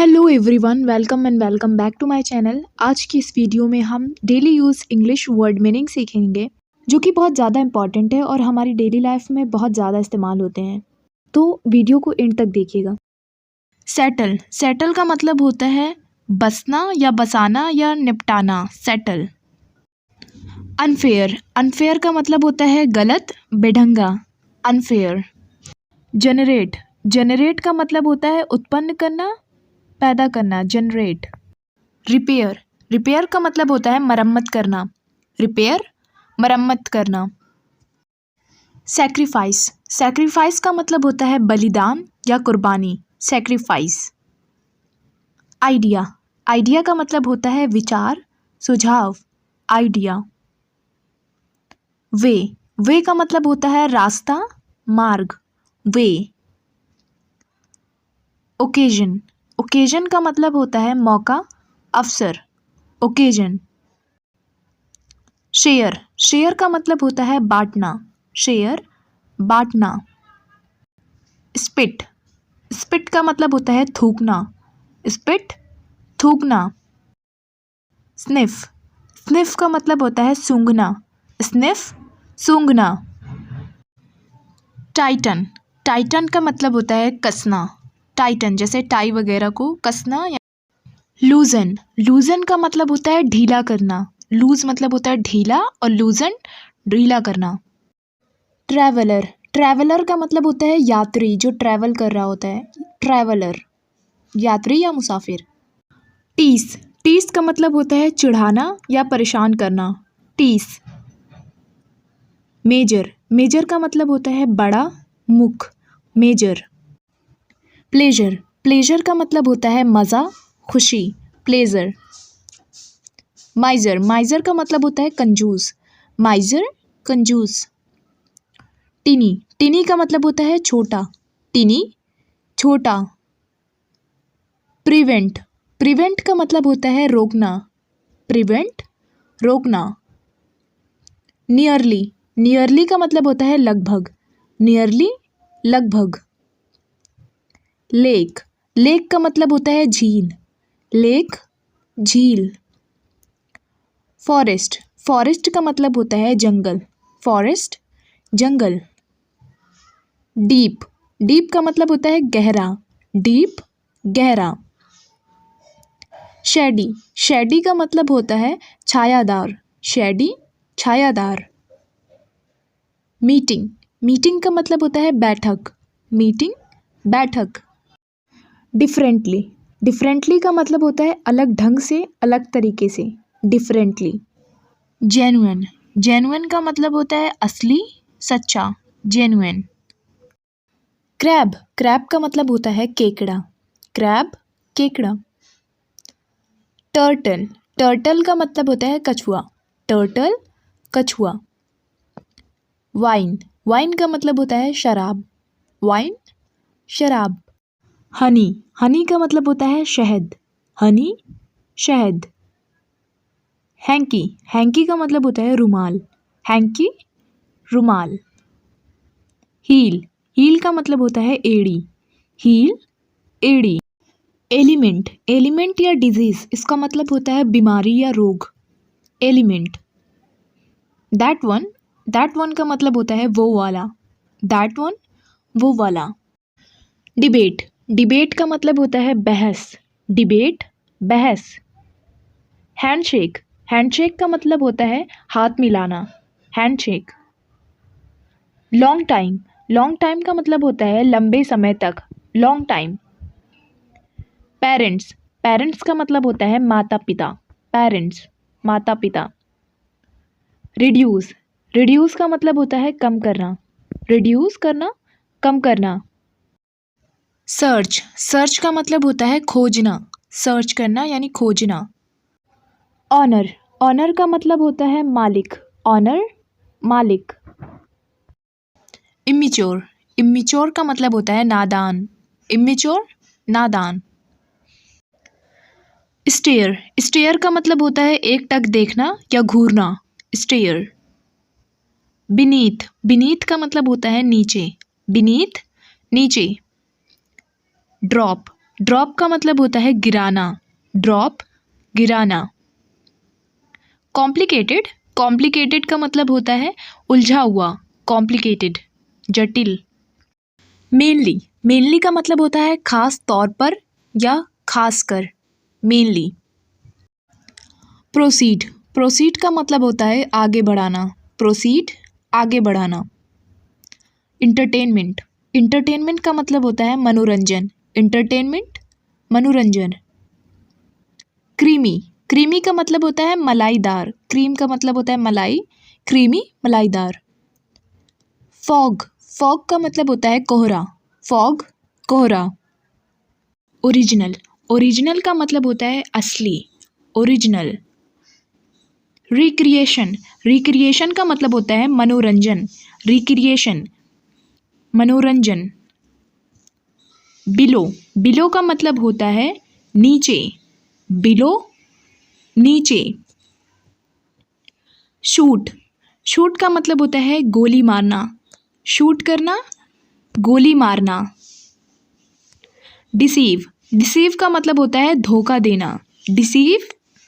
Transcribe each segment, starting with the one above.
Hello everyone, welcome and welcome back to my channel. आज की इस वीडियो में हम daily use English word meaning सीखेंगे, जो कि बहुत ज़्यादा इंपॉर्टेंट है और हमारी डेली लाइफ में बहुत ज़्यादा इस्तेमाल होते हैं। तो वीडियो को एंड तक देखिएगा। सेटल, सेटल का मतलब होता है बसना या बसाना या निपटाना। सेटल। अनफेयर, अनफेयर का मतलब होता है गलत, बेढंगा। अनफेयर। जनरेट, जनरेट का मतलब होता है उत्पन्न करना, पैदा करना। जनरेट। रिपेयर, रिपेयर का मतलब होता है मरम्मत करना। रिपेयर, मरम्मत करना। सैक्रिफाइस, सैक्रिफाइस का मतलब होता है बलिदान या कुर्बानी। सैक्रिफाइस। आइडिया, आइडिया का मतलब होता है विचार, सुझाव। आइडिया। वे, वे का मतलब होता है रास्ता, मार्ग। वे। ओकेजन, ओकेजन का मतलब होता है मौका, अवसर। ओकेजन। शेयर, शेयर का मतलब होता है बांटना। शेयर, बांटना। स्पिट, स्पिट का मतलब होता है थूकना। स्पिट, थूकना। स्निफ, स्निफ का मतलब होता है सूंघना। स्निफ, सूंघना। टाइटन, टाइटन का मतलब होता है कसना। टाइटन, जैसे टाई वगैरह को कसना। लूजन, लूजन का मतलब होता है ढीला करना। लूज मतलब होता है ढीला और लूजन ढीला करना। ट्रैवलर, ट्रैवलर का मतलब होता है यात्री जो ट्रैवल कर रहा होता है। ट्रैवलर, यात्री या मुसाफिर। टीस, टीस का मतलब होता है चिढ़ाना या परेशान करना। टीस। मेजर, मेजर का मतलब होता है बड़ा, मुख। मेजर। प्लेजर, प्लेजर का मतलब होता है मज़ा, खुशी। प्लेजर। माइजर, माइजर का मतलब होता है कंजूस। माइजर, कंजूस। टिनी, टिनी का मतलब होता है छोटा। टिनी, छोटा। प्रिवेंट, प्रिवेंट का मतलब होता है रोकना। प्रिवेंट, रोकना। नियरली, नियरली का मतलब होता है लगभग। नियरली, लगभग। लेक, लेक का मतलब होता है झील। लेक, झील। फॉरेस्ट, फॉरेस्ट का मतलब होता है जंगल। फॉरेस्ट, जंगल। डीप, डीप का मतलब होता है गहरा। डीप, गहरा। शैडी, शैडी का मतलब होता है छायादार। शैडी, छायादार। मीटिंग, मीटिंग का मतलब होता है बैठक। मीटिंग, बैठक। डिफरेंटली, डिफरेंटली का मतलब होता है अलग ढंग से, अलग तरीके से। डिफरेंटली। जेन्युइन, जेन्युइन का मतलब होता है असली, सच्चा। जेन्युइन। क्रैब, क्रैब का मतलब होता है केकड़ा। क्रैब, केकड़ा। टर्टल, टर्टल का मतलब होता है कछुआ। टर्टल, कछुआ। वाइन, वाइन का मतलब होता है शराब। वाइन, शराब। हनी, हनी का मतलब होता है शहद। हनी, शहद। हैंकी, हैंकी का मतलब होता है रुमाल। हैंकी, रुमाल। हील, हील का मतलब होता है एड़ी। हील, एड़ी। एलिमेंट, एलिमेंट या डिजीज, इसका मतलब होता है बीमारी या रोग। Element. That one, that one का मतलब होता है वो वाला। दैट वन, वो वाला। डिबेट, डिबेट का मतलब होता है बहस। डिबेट, बहस। हैंडशेक, हैंडशेक का मतलब होता है हाथ मिलाना। Handshake. Long time, long time का मतलब होता है लंबे समय तक। Long time. पेरेंट्स, पेरेंट्स का मतलब होता है माता पिता। पेरेंट्स, माता पिता। रिड्यूस, रिड्यूस का मतलब होता है कम करना। रिड्यूस करना, कम करना। सर्च, सर्च का मतलब होता है खोजना। सर्च करना यानी खोजना। ऑनर, ऑनर का मतलब होता है मालिक। ऑनर, मालिक। इम्मिच्योर, इम्मिच्योर का मतलब होता है नादान। इम्मिच्योर, नादान। स्टेयर, स्टेयर का मतलब होता है एकटक देखना या घूरना। स्टेयर। बीनीथ, बीनीथ का मतलब होता है नीचे। बीनीथ, नीचे। ड्रॉप, ड्रॉप का मतलब होता है गिराना, ड्रॉप, गिराना। कॉम्प्लिकेटेड, कॉम्प्लिकेटेड का मतलब होता है उलझा हुआ, कॉम्प्लिकेटेड, जटिल। मेनली, मेनली का मतलब होता है खास तौर पर या खास कर, मेनली। प्रोसीड, प्रोसीड का मतलब होता है आगे बढ़ाना, प्रोसीड, आगे बढ़ाना। इंटरटेनमेंट, इंटरटेनमेंट का मतलब होता है मनोरंजन, इंटरटेनमेंट, मनोरंजन। क्रीमी, क्रीमी का मतलब होता है मलाईदार, क्रीम का मतलब होता है मलाई, क्रीमी, मलाईदार। फॉग, फॉग का मतलब होता है कोहरा, फॉग, कोहरा। ओरिजिनल, ओरिजिनल का मतलब होता है असली, ओरिजिनल। रिक्रिएशन, रिक्रिएशन का मतलब होता है मनोरंजन, रिक्रिएशन, मनोरंजन। बिलो, बिलो का मतलब होता है नीचे, बिलो, नीचे। शूट, शूट का मतलब होता है गोली मारना, शूट करना, गोली मारना। डिसीव, डिसीव का मतलब होता है धोखा देना, डिसीव,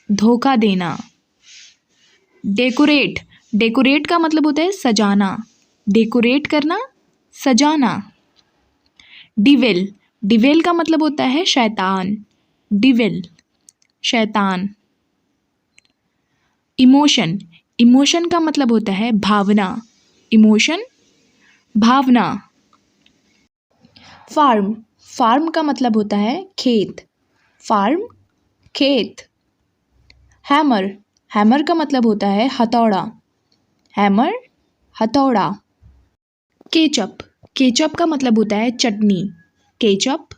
धोखा देना। डेकोरेट, डेकोरेट का मतलब होता है सजाना, डेकोरेट करना, सजाना। डिविल, डिविल का मतलब होता है शैतान, डिविल, शैतान। इमोशन, इमोशन का मतलब होता है भावना, इमोशन, भावना। फार्म, फार्म का मतलब होता है खेत, फार्म, खेत। हैमर, हैमर का मतलब होता है हथौड़ा, हैमर, हथौड़ा। केचप, केचप का मतलब होता है चटनी, केचप,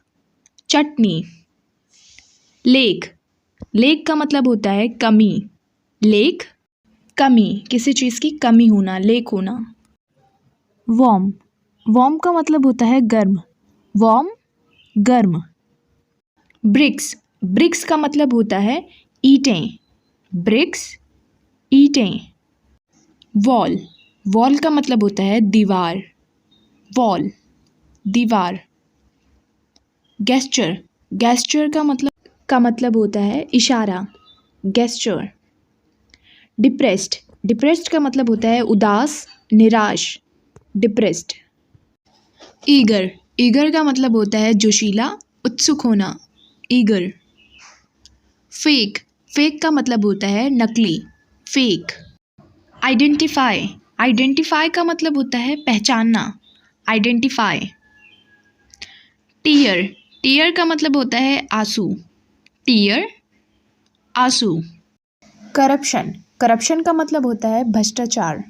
चटनी। लेक, लेक का मतलब होता है कमी, लेक, कमी, किसी चीज़ की कमी होना, लेक होना। वार्म, वार्म का मतलब होता है गर्म, वार्म, गर्म। ब्रिक्स, ब्रिक्स का मतलब होता है ईंटें, ब्रिक्स, ईंटें। वॉल, वॉल का मतलब होता है दीवार, वॉल, दीवार। गेस्चर, गेस्चर का मतलब होता है इशारा, गेस्चर। डिप्रेस्ड, डिप्रेस्ड का मतलब होता है उदास, निराश, डिप्रेस्ड। ईगर, ईगर का मतलब होता है जोशीला, उत्सुक होना, ईगर। फेक, फेक का मतलब होता है नकली, फेक। आइडेंटिफाई, आइडेंटिफाई का मतलब होता है पहचानना, आइडेंटिफाई। टीयर, टीयर का मतलब होता है आंसू, टीयर, आंसू। करप्शन, करप्शन का मतलब होता है भ्रष्टाचार,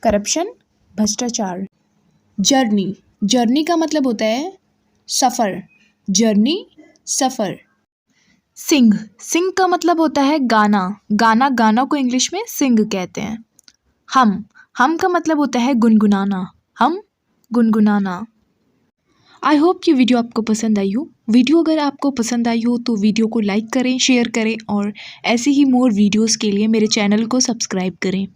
करप्शन, भ्रष्टाचार। जर्नी, जर्नी का मतलब होता है सफ़र, जर्नी, सफ़र। सिंग, सिंग का मतलब होता है गाना, गाना, गाना को इंग्लिश में सिंग कहते हैं। हम का मतलब होता है गुनगुनाना, हम, गुनगुनाना। आई होप कि वीडियो आपको पसंद आई हो। वीडियो अगर आपको पसंद आई हो तो वीडियो को लाइक करें, शेयर करें और ऐसे ही मोर वीडियोस के लिए मेरे चैनल को सब्सक्राइब करें।